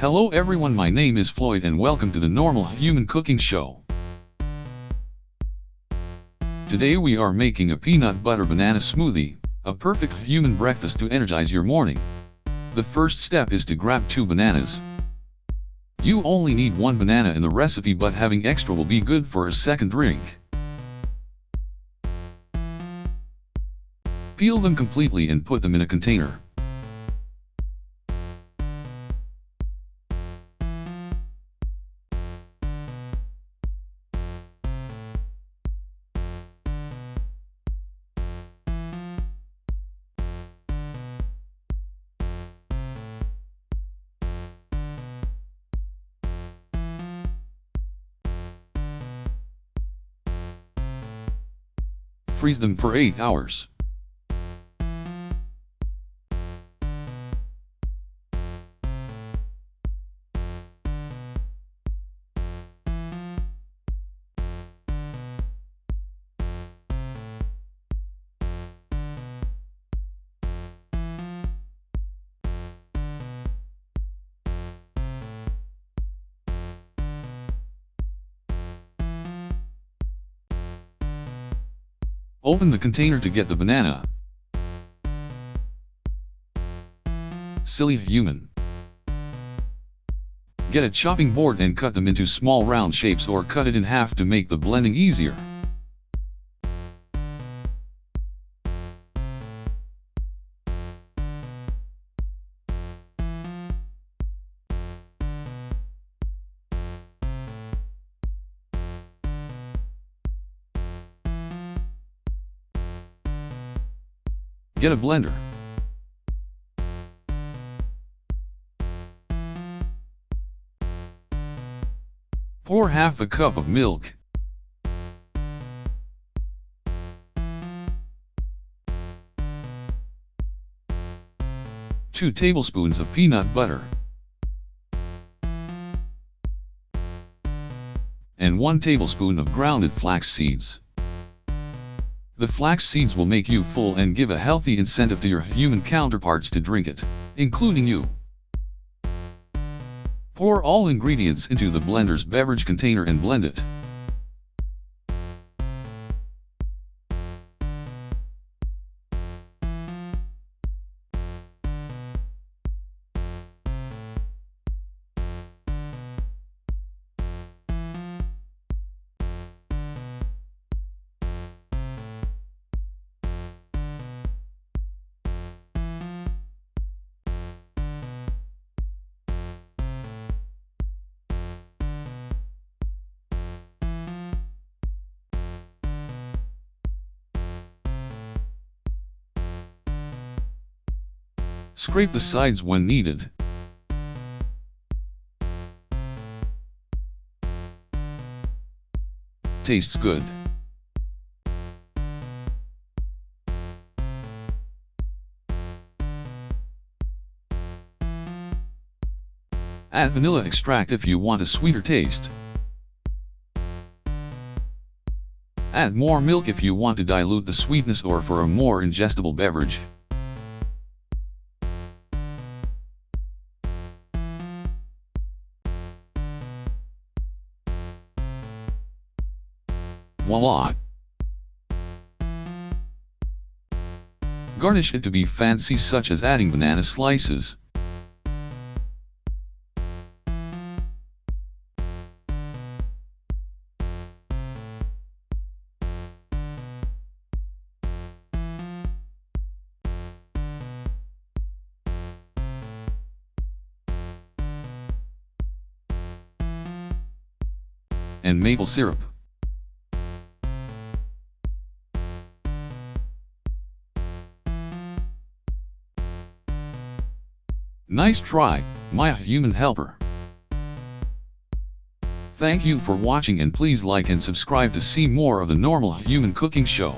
Hello everyone, my name is Floyd and welcome to the Normal Human Cooking Show. Today we are making a peanut butter banana smoothie, a perfect human breakfast to energize your morning. The first step is to grab 2 bananas. You only need 1 banana in the recipe, but having extra will be good for a second drink. Peel them completely and put them in a container. Freeze them for 8 hours. Open the container to get the banana. Silly human. Get a chopping board and cut them into small round shapes, or cut it in half to make the blending easier. Get a blender. Pour half a cup of milk. Two tablespoons of peanut butter. And 1 tablespoon of grounded flax seeds. The flax seeds will make you full and give a healthy incentive to your human counterparts to drink it, including you. Pour all ingredients into the blender's beverage container and blend it. Scrape the sides when needed. Tastes good. Add vanilla extract if you want a sweeter taste. Add more milk if you want to dilute the sweetness or for a more ingestible beverage. Voila! Garnish it to be fancy, such as adding banana slices. And maple syrup. Nice try, my human helper. Thank you for watching, and please like and subscribe to see more of the Normal Human Cooking Show.